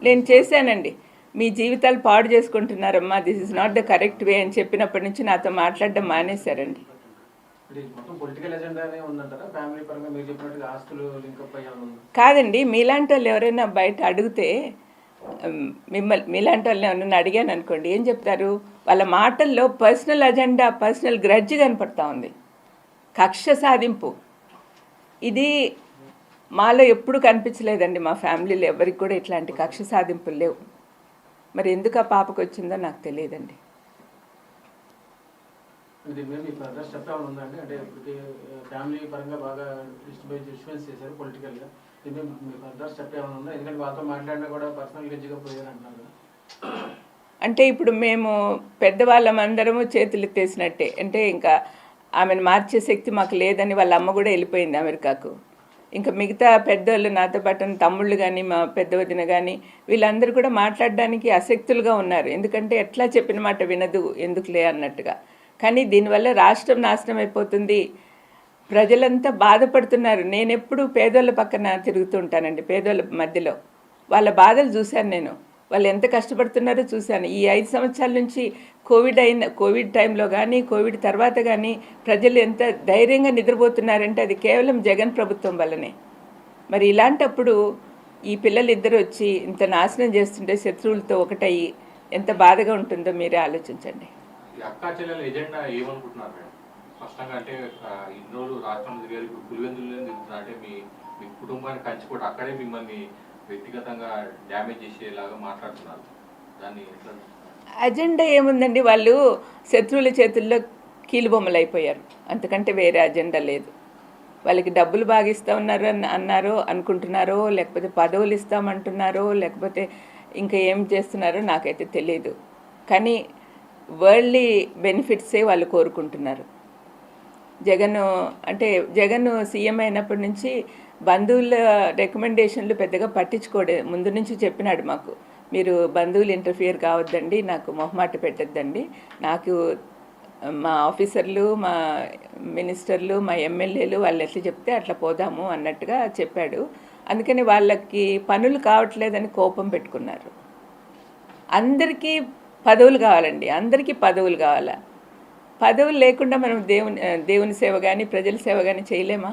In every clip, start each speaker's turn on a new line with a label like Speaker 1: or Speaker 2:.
Speaker 1: నేను చేశానండి. మీ జీవితాలు పాడు చేసుకుంటున్నారమ్మా, this is not the correct way అని చెప్పినప్పటి నుంచి నాతో మాట్లాడడం మానేశారండి. కాదండి, మీలాంటి వాళ్ళు ఎవరైనా బయట అడిగితే మీలాంటి వాళ్ళని ఎవరైనా అడిగాను అనుకోండి, ఏం చెప్తారు? వాళ్ళ మాటల్లో పర్సనల్ అజెండా, పర్సనల్ గ్రడ్జ్ కనపడతా ఉంది, కక్ష సాధింపు. ఇది మాలో ఎప్పుడు కనిపించలేదండి. మా ఫ్యామిలీలో ఎవరికి కూడా ఇట్లాంటి కక్ష సాధింపులు లేవు. మరి ఎందుకు ఆ పాపకు వచ్చిందో నాకు తెలియదండి. అంటే ఇప్పుడు మేము పెద్దవాళ్ళం అందరము చేతులు ఎత్తేసినట్టే. అంటే ఇంకా ఆమెను మార్చే శక్తి మాకు లేదని వాళ్ళ అమ్మ కూడా వెళ్ళిపోయింది అమెరికాకు. ఇంకా మిగతా పెద్దోళ్ళు, నాతో పాటు తమ్ముళ్ళు కానీ, మా పెద్ద వదిన కానీ, వీళ్ళందరూ కూడా మాట్లాడడానికి అశక్తులుగా ఉన్నారు. ఎందుకంటే ఎట్లా చెప్పిన మాట వినదు, ఎందుకులే అన్నట్టుగా. కానీ దీనివల్ల రాష్ట్రం నాశనం అయిపోతుంది, ప్రజలంతా బాధపడుతున్నారు. నేను ఎప్పుడు పేదోళ్ళ పక్కన తిరుగుతూ ఉంటానండి, పేదోళ్ళ మధ్యలో. వాళ్ళ బాధలు చూశాను నేను, వాళ్ళు ఎంత కష్టపడుతున్నారో చూశాను. ఈ 5 సంవత్సరాల నుంచి కోవిడ్ టైంలో కానీ, కోవిడ్ తర్వాత కానీ ప్రజలు ఎంత ధైర్యంగా నిద్రపోతున్నారంటే అది కేవలం జగన్ ప్రభుత్వం వల్లనే. మరి ఇలాంటప్పుడు ఈ పిల్లలిద్దరూ వచ్చి ఇంత నాశనం చేస్తుంటే, శత్రువులతో ఒకటయ్యి ఎంత బాధగా ఉంటుందో మీరే ఆలోచించండి.
Speaker 2: అక్కా చెల్లెల ఎజెండా ఏమనుకుంటున్నారు మేడం? స్పష్టంగా అంటే ఇన్ని రోజులు రాష్ట్రం తిరిగారు, ఇప్పుడు పులివెందులు తిరుగుతున్నారు. అంటే మీ కుటుంబాన్ని కంచిపోటు అక్కడే మిమ్మల్ని వ్యక్తిగతంగా డ్యామేజ్ చేసేలాగా మాట్లాడుతున్నారు. దాన్ని
Speaker 1: అజెండా ఏముందండి? వాళ్ళు శత్రువుల చేతుల్లో కీలుబొమ్మలు అయిపోయారు, అంతకంటే వేరే అజెండా లేదు. వాళ్ళకి డబ్బులు బాగా ఇస్తా ఉన్నారు అన్నారో అనుకుంటున్నారో, లేకపోతే పదవులు ఇస్తామంటున్నారో, లేకపోతే ఇంకా ఏం చేస్తున్నారో నాకైతే తెలియదు. కానీ వరల్డ్లీ బెనిఫిట్సే వాళ్ళు కోరుకుంటున్నారు. జగన్ సీఎం అయినప్పటి నుంచి బంధువుల రికమెండేషన్లు పెద్దగా పట్టించుకోడే. ముందు నుంచి చెప్పినాడు మాకు, మీరు బంధువులు ఇంటర్ఫియర్ కావద్దండి, నాకు మొహమాట పెట్టద్దండి, నాకు మా ఆఫీసర్లు, మా మినిస్టర్లు, మా ఎమ్మెల్యేలు వాళ్ళు ఎట్లా చెప్తే అట్లా పోదాము అన్నట్టుగా చెప్పాడు. అందుకని వాళ్ళకి పనులు కావట్లేదని కోపం పెట్టుకున్నారు. అందరికీ పదవులు కావాలండి, అందరికీ పదవులు కావాలా? పదవులు లేకుండా మనం దేవుని సేవ కానీ, ప్రజల సేవ కానీ చేయలేమా?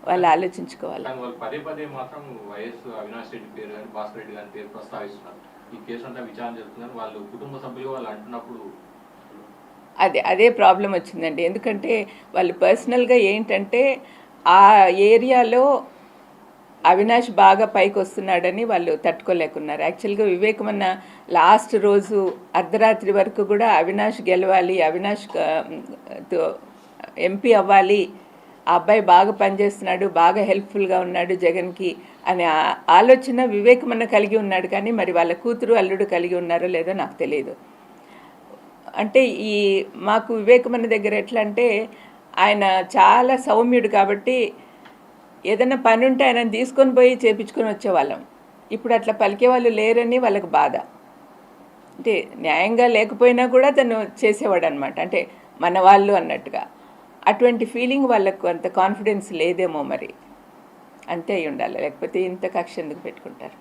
Speaker 1: వాళ్ళు ఆలోచించుకోవాలి.
Speaker 2: పదే పదే మాత్రం వైఎస్ అవినాష్ రెడ్డి పేరు కానీ, భాస్కర్ రెడ్డి గారి పేరు ప్రస్తావిస్తున్నారు. ఈ కేసు అంతా విచారణ జరుగుతుందని వాళ్ళు కుటుంబ సభ్యులు వాళ్ళు అంటున్నప్పుడు
Speaker 1: అదే ప్రాబ్లం వచ్చిందండి. ఎందుకంటే వాళ్ళు పర్సనల్గా ఏంటంటే ఆ ఏరియాలో అవినాష్ బాగా పైకి వస్తున్నాడని వాళ్ళు తట్టుకోలేకున్నారు. యాక్చువల్గా వివేకమన్న లాస్ట్ రోజు అర్ధరాత్రి వరకు కూడా అవినాష్ గెలవాలి, అవినాష్ ఎంపీ అవ్వాలి, ఆ అబ్బాయి బాగా పనిచేస్తున్నాడు, బాగా హెల్ప్ఫుల్గా ఉన్నాడు జగన్కి అనే ఆలోచన వివేకమన్న కలిగి ఉన్నాడు. కానీ మరి వాళ్ళ కూతురు అల్లుడు కలిగి ఉన్నారో లేదో నాకు తెలియదు. అంటే మాకు వివేకమన్న దగ్గర ఎట్లా అంటే ఆయన చాలా సౌమ్యుడు కాబట్టి ఏదైనా పని ఉంటే ఆయన తీసుకొని పోయి చేపించుకొని వచ్చేవాళ్ళం. ఇప్పుడు అట్లా పలికే వాళ్ళు లేరని వాళ్ళకి బాధ. అంటే న్యాయంగా లేకపోయినా కూడా తను చేసేవాడు అనమాట, అంటే మన వాళ్ళు అన్నట్టుగా. అటువంటి ఫీలింగ్ వాళ్ళకు అంత కాన్ఫిడెన్స్ లేదేమో, మరి అంతే అయి ఉండాలి, లేకపోతే ఇంత కక్ష ఎందుకు పెట్టుకుంటారు?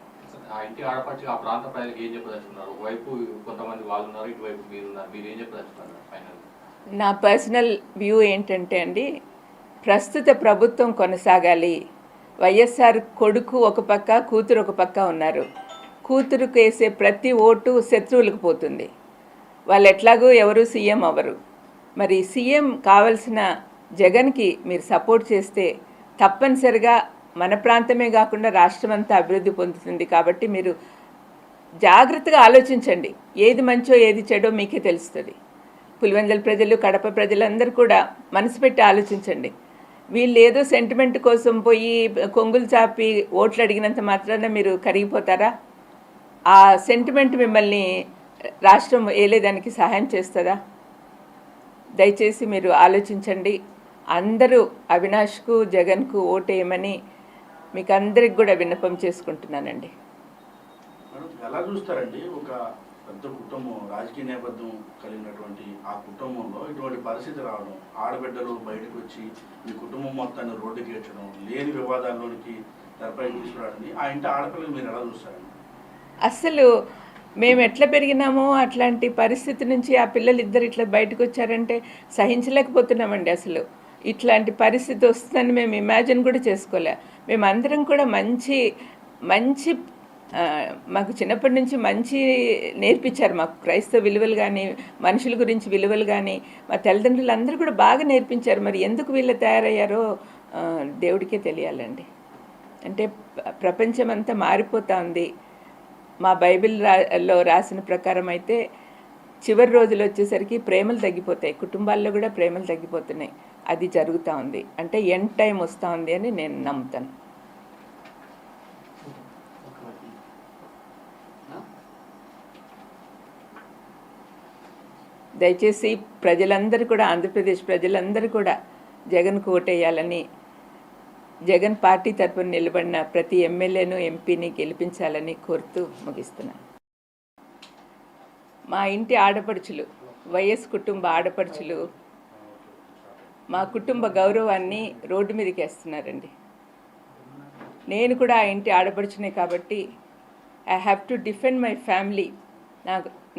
Speaker 1: నా పర్సనల్ వ్యూ ఏంటంటే అండి, ప్రస్తుత ప్రభుత్వం కొనసాగాలి. వైఎస్ఆర్ కొడుకు ఒక పక్క, కూతురు ఒక పక్క ఉన్నారు. కూతురుకు వేసే ప్రతి ఓటు శత్రువులకు పోతుంది. వాళ్ళు ఎట్లాగో ఎవరు సీఎం అవ్వరు. మరి సీఎం కావాల్సిన జగన్కి మీరు సపోర్ట్ చేస్తే తప్పనిసరిగా మన ప్రాంతమే కాకుండా రాష్ట్రం అంతా అభివృద్ధి పొందుతుంది. కాబట్టి మీరు జాగ్రత్తగా ఆలోచించండి, ఏది మంచో ఏది చెడో మీకే తెలుస్తుంది. పులివెందుల ప్రజలు, కడప ప్రజలందరూ కూడా మనసు పెట్టి ఆలోచించండి. వీళ్ళు ఏదో సెంటిమెంట్ కోసం పోయి కొంగులు చాపి ఓట్లు అడిగినంత మాత్రాన మీరు కరిగిపోతారా? ఆ సెంటిమెంట్ మిమ్మల్ని రాష్ట్రం ఏలేదానికి సహాయం చేస్తుందా? దయచేసి మీరు ఆలోచించండి. అందరూ అవినాష్కు, జగన్కు ఓటేయమని మీకు అందరికి కూడా విన్నపం చేసుకుంటున్నానండి.
Speaker 3: ఎలా చూస్తారండి? ఒక పెద్ద కుటుంబం, రాజకీయ నేపథ్యం కలిగినటువంటి ఆ కుటుంబంలో ఇటువంటి పరిస్థితి రావడం, ఆడబిడ్డలు బయటకు వచ్చి మీ కుటుంబం మొత్తాన్ని రోడ్డుకి ఏడ్చడం, లేని వివాదాల్లోనికి తెరపైకి తీసుకురావడం, ఆ ఇంటి ఆడపిల్లలు మీరు ఎలా చూస్తారండి?
Speaker 1: అసలు మేము ఎట్లా పెరిగినామో అట్లాంటి పరిస్థితి నుంచి ఆ పిల్లలు ఇద్దరు ఇట్లా బయటకు వచ్చారంటే సహించలేకపోతున్నామండి. అసలు ఇట్లాంటి పరిస్థితి వస్తుందని మేము ఇమాజిన్ కూడా చేసుకోలే. మేమందరం కూడా మంచి మంచి మాకు చిన్నప్పటి నుంచి మంచి నేర్పించారు. మాకు క్రైస్తవ విలువలు కానీ, మనుషుల గురించి విలువలు కానీ మా తల్లిదండ్రులు అందరూ కూడా బాగా నేర్పించారు. మరి ఎందుకు వీళ్ళు తయారయ్యారో దేవుడికే తెలియాలండి. అంటే ప్రపంచం అంతా మారిపోతూ ఉంది. మా బైబిల్లో రాసిన ప్రకారం అయితే చివరి రోజులు వచ్చేసరికి ప్రేమలు తగ్గిపోతాయి, కుటుంబాల్లో కూడా ప్రేమలు తగ్గిపోతున్నాయి. అది జరుగుతూ ఉంది. అంటే ఎండ్ టైం వస్తూ ఉంది అని నేను నమ్ముతాను. దయచేసి ప్రజలందరూ కూడా, ఆంధ్రప్రదేశ్ ప్రజలందరూ కూడా జగన్కు ఓటేయాలని, జగన్ పార్టీ తరపున నిలబడిన ప్రతి ఎమ్మెల్యేను ఎంపీని గెలిపించాలని కోరుతూ ముగిస్తున్నాను. మా ఇంటి ఆడపడుచులు, వైఎస్ కుటుంబ ఆడపడుచులు మా కుటుంబ గౌరవాన్ని రోడ్డు మీదకి వేస్తున్నారండి. నేను కూడా ఆ ఇంటి ఆడపడుచునే కాబట్టి I have to defend my family.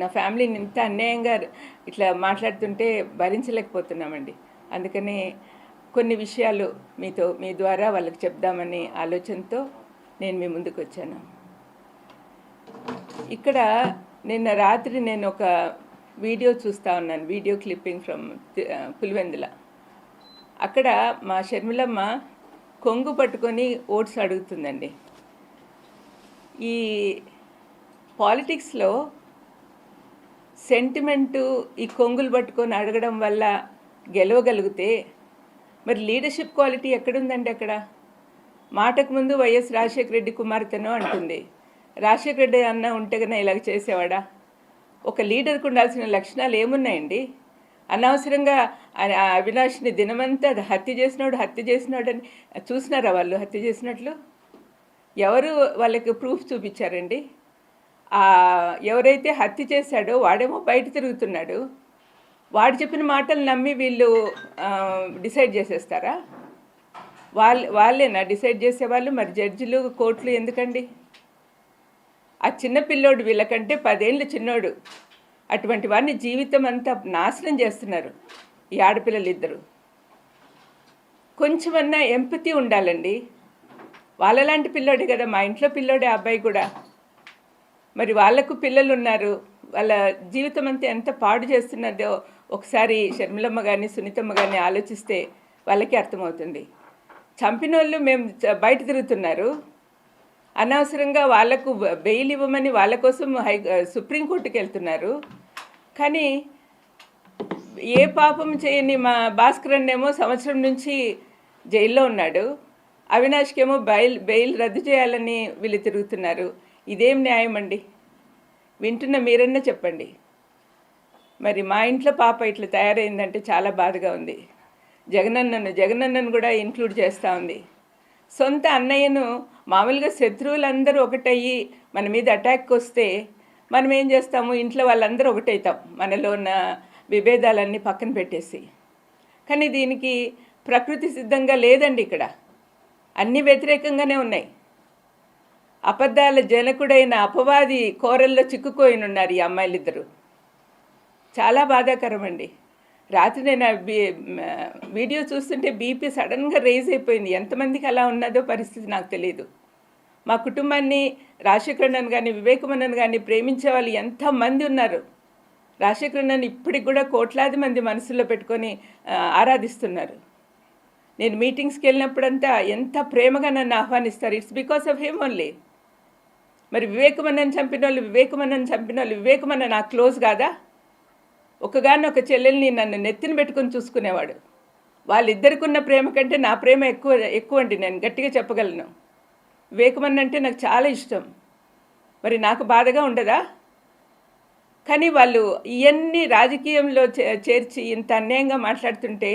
Speaker 1: నా ఫ్యామిలీని ఇంత అన్యాయంగా ఇట్లా మాట్లాడుతుంటే భరించలేకపోతున్నామండి. అందుకనే కొన్ని విషయాలు మీ ద్వారా వాళ్ళకి చెప్దామని ఆలోచనతో నేను మీ ముందుకు వచ్చాను. ఇక్కడ నిన్న రాత్రి నేను ఒక వీడియో చూస్తూ ఉన్నాను, వీడియో క్లిప్పింగ్ ఫ్రమ్ పులివెందుల. అక్కడ మా షర్మిలమ్మ కొంగు పట్టుకొని ఓట్స్ అడుగుతుందండి. ఈ పాలిటిక్స్లో సెంటిమెంటు ఈ కొంగులు పట్టుకొని అడగడం వల్ల గెలవగలిగితే మరి లీడర్షిప్ క్వాలిటీ ఎక్కడుందండి? అక్కడ మాటకు ముందు వైఎస్ రాజశేఖర రెడ్డి కుమార్తెనో అంటుంది. రాజశేఖర రెడ్డి అన్న ఉంటే కన్నా ఇలాగ చేసేవాడా? ఒక లీడర్కి ఉండాల్సిన లక్షణాలు ఏమున్నాయండి? అనవసరంగా అవినాష్ని దినమంతా హత్య చేసినాడు అని చూసినారా వాళ్ళు హత్య చేసినట్లు? ఎవరు వాళ్ళకి ప్రూఫ్ చూపించారండి? ఎవరైతే హత్య చేశాడో వాడేమో బయట తిరుగుతున్నాడు. వాడు చెప్పిన మాటలు నమ్మి వీళ్ళు డిసైడ్ చేసేస్తారా? వాళ్ళేనా డిసైడ్ చేసేవాళ్ళు? మరి జడ్జిలు, కోర్టులు ఎందుకండి? ఆ చిన్న పిల్లోడు వీళ్ళకంటే 10 ఏళ్ళు చిన్నోడు. అటువంటి వాడిని జీవితం అంతా నాశనం చేస్తున్నారు ఈ ఆడపిల్లలు ఇద్దరు. కొంచెమన్నా ఎంపతి ఉండాలండి. వాళ్ళలాంటి పిల్లోడే కదా, మా ఇంట్లో పిల్లోడే అబ్బాయి కూడా. మరి వాళ్ళకు పిల్లలు ఉన్నారు, వాళ్ళ జీవితం అంతా ఎంత పాడు చేస్తున్నదో ఒకసారి షర్మిలమ్మ కానీ సునీతమ్మ కానీ ఆలోచిస్తే వాళ్ళకి అర్థమవుతుంది. చంపిన వాళ్ళు మేము బయట తిరుగుతున్నారు, అనవసరంగా వాళ్లకు బెయిల్ ఇవ్వమని వాళ్ళ కోసం సుప్రీంకోర్టుకి వెళ్తున్నారు. కానీ ఏ పాపం చేయని మా భాస్కరన్ ఏమో సంవత్సరం నుంచి జైల్లో ఉన్నాడు, అవినాష్కేమో బెయిల్ రద్దు చేయాలని వీళ్ళు తిరుగుతున్నారు. ఇదేం న్యాయం అండి? వింటున్న మీరన్నా చెప్పండి. మరి మా ఇంట్లో పాప ఇట్లా తయారైందంటే చాలా బాధగా ఉంది. జగనన్నను కూడా ఇంక్లూడ్ చేస్తూ ఉంది. సొంత అన్నయ్యను మామూలుగా శత్రువులందరూ ఒకటయ్యి మన మీద అటాక్ వస్తే మనం ఏం చేస్తాము? ఇంట్లో వాళ్ళందరూ ఒకటవుతాం, మనలో ఉన్న విభేదాలన్నీ పక్కన పెట్టేసి. కానీ దీనికి ప్రకృతి సిద్ధంగా లేదండి. ఇక్కడ అన్నీ వ్యతిరేకంగానే ఉన్నాయి. అబద్ధాల జనకుడైన అపవాది కోరల్లో చిక్కుకోయినున్నారు ఈ అమ్మాయిలిద్దరూ. చాలా బాధాకరం అండి. రాత్రి నేను వీడియో చూస్తుంటే బీపీ సడన్గా రేజ్ అయిపోయింది. ఎంతమందికి అలా ఉన్నదో పరిస్థితి నాకు తెలియదు. మా కుటుంబాన్ని రాజశేఖరన్ కానీ వివేకమన్నన్ కానీ ప్రేమించే వాళ్ళు ఎంతమంది ఉన్నారు. రాజశేఖరన్ ఇప్పటికి కూడా కోట్లాది మంది మనసులో పెట్టుకొని ఆరాధిస్తున్నారు. నేను మీటింగ్స్కి వెళ్ళినప్పుడంతా ఎంత ప్రేమగా నన్ను ఆహ్వానిస్తారు. It's because of him only. మరి వివేకమన్నన్ చంపిన వాళ్ళు వివేకమన్న నాకు క్లోజ్ కాదా? ఒకగానొక చెల్లెల్ని నన్ను నెత్తిన పెట్టుకొని చూసుకునేవాడు. వాళ్ళిద్దరికి ఉన్న ప్రేమ కంటే నా ప్రేమ ఎక్కువ అండి. నేను గట్టిగా చెప్పగలను. వివేకమన్న అంటే నాకు చాలా ఇష్టం. మరి నాకు బాధగా ఉండదా? కానీ వాళ్ళు ఇవన్నీ రాజకీయంలో చేర్చి ఇంత అన్యాయంగా మాట్లాడుతుంటే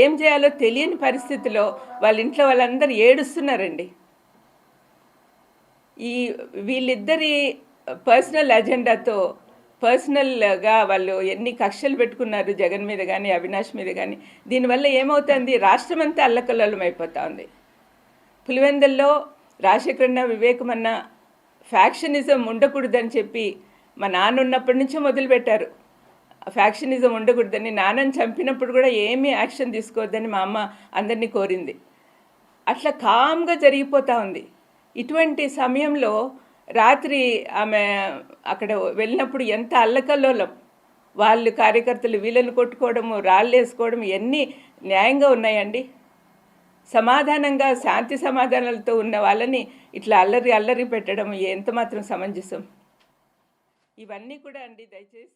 Speaker 1: ఏం చేయాలో తెలియని పరిస్థితిలో వాళ్ళ ఇంట్లో వాళ్ళందరూ ఏడుస్తున్నారండి. వీళ్ళిద్దరి పర్సనల్ అజెండాతో పర్సనల్గా వాళ్ళు ఎన్ని కక్షలు పెట్టుకున్నారు జగన్ మీద కానీ అవినాష్ మీద కానీ. దీనివల్ల ఏమవుతుంది, రాష్ట్రం అంతా అల్లకల్లోలం అయిపోతా ఉంది. పులివెందుల్లో రాజశేఖరన్న వివేకమన్న ఫ్యాక్షనిజం ఉండకూడదని చెప్పి మా నాన్న ఉన్నప్పటి నుంచే మొదలుపెట్టారు. ఫ్యాక్షనిజం ఉండకూడదని, నాన్నని చంపినప్పుడు కూడా ఏమీ యాక్షన్ తీసుకోవద్దని మా అమ్మ అందరినీ కోరింది. అట్లా కామ్గా జరిగిపోతూ ఉంది. ఇటువంటి సమయంలో రాత్రి ఆమె అక్కడ వెళ్ళినప్పుడు ఎంత అల్లకల్లోలం, వాళ్ళు కార్యకర్తలు వీళ్ళని కొట్టుకోవడము, రాళ్ళు వేసుకోవడం ఎన్ని న్యాయంగా ఉన్నాయండి? సమాధానంగా శాంతి సమాధానాలతో ఉన్న వాళ్ళని ఇట్లా అల్లరి పెట్టడం ఎంత మాత్రం సమంజసం? ఇవన్నీ కూడా అండి దయచేసి